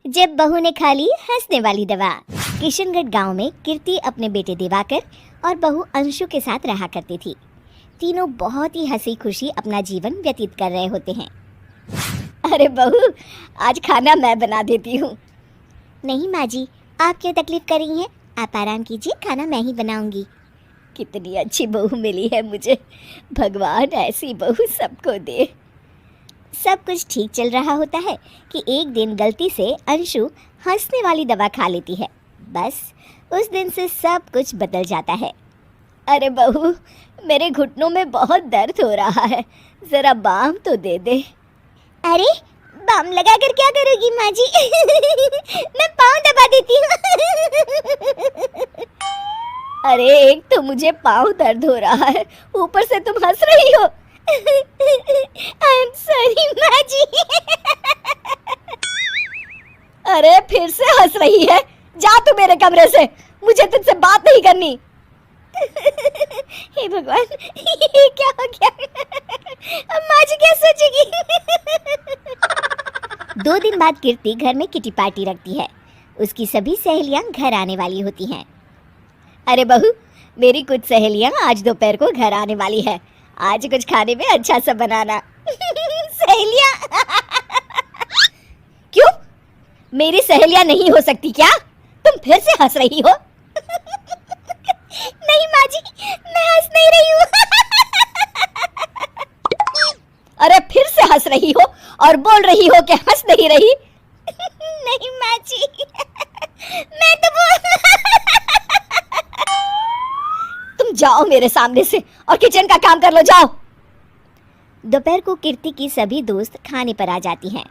जब बहू ने खा ली हंसने वाली दवा। किशनगढ़ गांव में कीर्ति अपने बेटे दिवाकर और बहू अंशु के साथ रहा करती थी। तीनों बहुत ही हंसी खुशी अपना जीवन व्यतीत कर रहे होते हैं। अरे बहू, आज खाना मैं बना देती हूँ। नहीं माँ जी, आप क्यों तकलीफ कर रही हैं? आप आराम कीजिए, खाना मैं ही बनाऊंगी। कितनी अच्छी बहू मिली है मुझे, भगवान ऐसी बहू सबको दे। सब कुछ ठीक चल रहा होता है कि एक दिन गलती से अंशु हंसने वाली दवा खा लेती है। बस उस दिन से सब कुछ बदल जाता है। अरे बहू, मेरे घुटनों में बहुत दर्द हो रहा है, ज़रा बाम तो दे दे। अरे बाम लगा कर क्या करोगी माँ जी? मैं पाँव दबा देती हूँ। अरे एक तो मुझे पाँव दर्द हो रहा है, ऊपर से तुम हंस रही हो। आई एम सॉरी माँ जी। अरे फिर से हंस रही है, जा तू मेरे कमरे से, मुझे तुझसे बात नहीं करनी। हे भगवान, ये क्या हो गया? अब माँ जी क्या सोचेगी? 2 दिन बाद कीर्ति घर में किटी पार्टी रखती है। उसकी सभी सहेलियां घर आने वाली होती हैं। अरे बहू, मेरी कुछ सहेलियां आज दोपहर को घर आने वाली है, आज कुछ खाने में अच्छा सा बनाना। सहेलियां? क्यों, मेरी सहेलियां नहीं हो सकती क्या? तुम फिर से हंस रही हो? नहीं माँ जी, मैं हंस नहीं रही हूँ। अरे फिर से हंस रही हो और बोल रही हो कि हंस नहीं रही। नहीं माँ जी, मैं तो तुम जाओ मेरे सामने से और किचन का काम कर लो, जाओ। दोपहर को कीर्ति की सभी दोस्त खाने पर आ जाती हैं।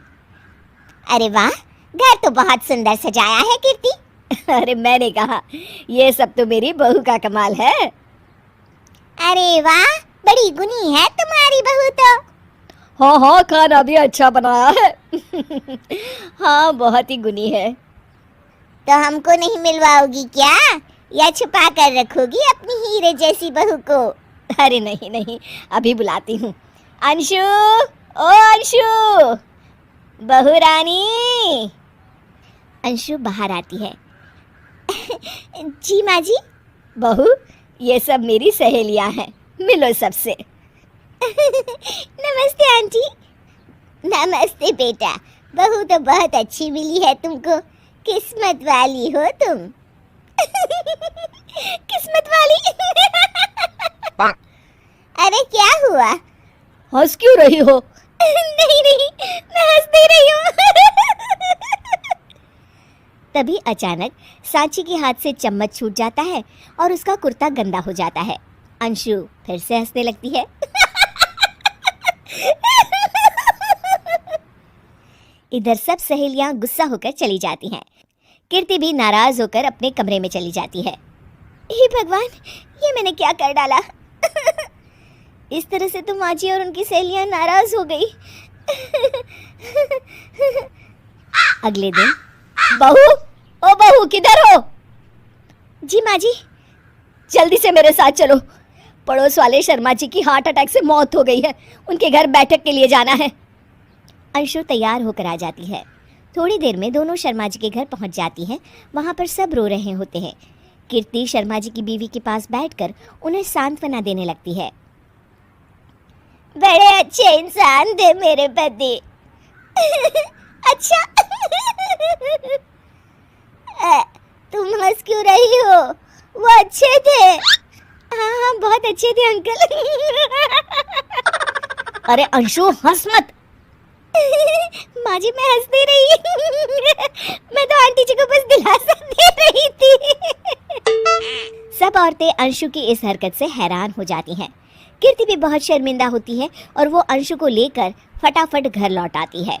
अरे वाह, घर तो बहुत सुंदर सजाया है कीर्ति। अरे मैंने कहा, ये सब तो मेरी बहू का कमाल है। अरे वाह, बड़ी गुनी है तुम्हारी बहू तो। हाँ हाँ, खाना भी अच्छा बनाया है। हाँ, बहुत ही गुनी है। तो हमको नहीं मिलवाओगी क्या, या छुपा कर रखोगी अपनी हीरे जैसी बहू को? अरे नहीं नहीं, अभी बुलाती हूँ। अंशु, ओ अंशु, बहू रानी। अंशु बाहर आती है। जी माँ जी। बहू, ये सब मेरी सहेलियां हैं, मिलो सबसे। नमस्ते आंटी। नमस्ते बेटा, बहू तो बहुत अच्छी मिली है तुमको, किस्मत वाली हो तुम। किस्मत वाली? अरे क्या हुआ, हंस क्यों रही हो? नहीं नहीं, मैं हंस नहीं रही हूँ। तभी अचानक सांची के हाथ से चम्मच छूट जाता है और उसका कुर्ता गंदा हो जाता है। अंशु फिर से हंसने लगती है। इधर सब सहेलियां गुस्सा होकर चली जाती हैं। कीर्ति भी नाराज होकर अपने कमरे में चली जाती है। हे भगवान, ये मैंने क्या कर डाला? इस तरह से तो माँ जी और उनकी सहेलियां नाराज हो गई। अगले दिन, बहू, ओ बहू, किधर हो? जी माँ जी। जल्दी से मेरे साथ चलो, पड़ोस वाले शर्मा जी की हार्ट अटैक से मौत हो गई है, उनके घर बैठक के लिए जाना है। अंशु तैयार होकर आ जाती है। थोड़ी देर में दोनों शर्मा जी के घर पहुंच जाती हैं। वहां पर सब रो रहे होते हैं। कीर्ति शर्मा जी की बीवी के पास बैठकर उन्हें सांत्वना देने लगती है। बड़े अच्छे इंसान थे मेरे पति। अच्छा। तुम हंस क्यों रही हो? वो अच्छे थे। हाँ हाँ, बहुत अच्छे थे अंकल। अरे अंशु, हंस मत। माँ जी, मैं हंस नहीं रही। मैं तो आंटी जी को बस दिलासा दे रही थी। सब औरतें अंशु की इस हरकत से हैरान हो जाती हैं। कीर्ति भी बहुत शर्मिंदा होती है और वो अंशु को लेकर फटाफट घर लौट आती है।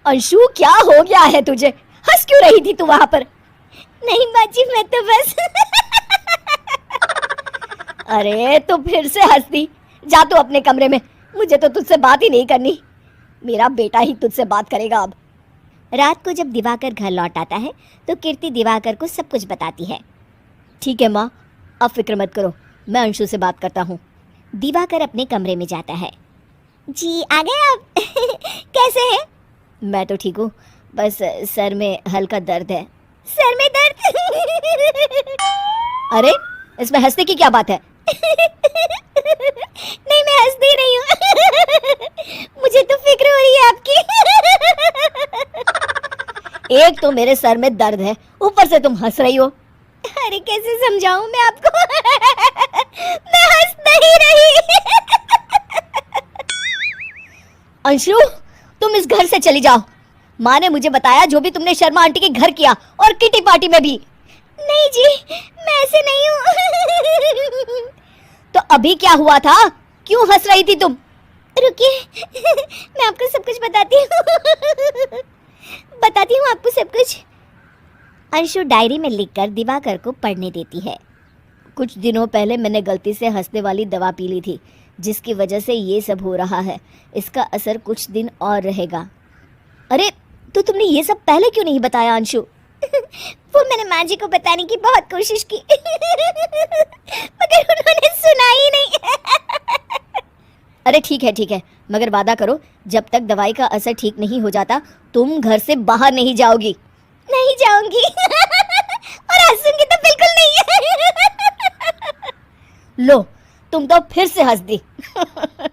अंशु, क्या हो गया है तुझे? हंस क्यों रही थी तू वहां पर? नहीं माँ जी, मैं तो बस। अरे तो फिर से हंस दी, जा तू अपने कमरे में, मुझे तो तुझसे बात ही नहीं करनी, मेरा बेटा ही तुझसे बात करेगा अब। रात को जब दिवाकर घर लौट आता है तो कीर्ति दिवाकर को सब कुछ बताती है। ठीक है माँ, अब फिक्र मत करो, मैं अंशु से बात करता हूँ। दिवाकर अपने कमरे में जाता है। जी आ गए आप? कैसे हैं? मैं तो ठीक हूँ, बस सर में हल्का दर्द है। सर में दर्द? अरे इसमें हंसने की क्या बात है? नहीं, मैं हंस नहीं रही हूँ। मुझे तो फिक्र हो रही है आपकी। एक तो मेरे सर में दर्द है, ऊपर से तुम हंस रही हो। अरे कैसे समझाऊं मैं आपको? मैं हंस नहीं रही। अंशु, तुम इस घर से चली जाओ। माँ ने मुझे बताया जो भी तुमने शर्मा आंटी के घर किया और किटी पार्टी में भी। नहीं जी, मैं ऐसे नहीं हूँ। तो अभी क्या हुआ था? क्यों हंस रही थी तुम? रुकिए, मैं आपको सब कुछ बताती हूँ। बताती हूँ आपको सब कुछ। अंशु डायरी में लिखकर दिवाकर को पढ़ने देती है। कुछ दिनों पहले मैंने गलती से हंसने वाली दवा पी ली थी, जिसकी वजह से ये सब हो रहा है। इसका असर कुछ दिन और रहेगा। अरे तो तुमने ये सब पहले क्यों नहीं बताया अंशु? वो मैंने माँ जी को बताने की बहुत कोशिश की, मगर उन्होंने सुना ही नहीं। अरे ठीक है, मगर वादा करो जब तक दवाई का असर ठीक नहीं हो जाता तुम घर से बाहर नहीं जाओगी। नहीं जाऊंगी। और हंसूंगी तो बिल्कुल नहीं। लो, तुम तो फिर से हंस दी।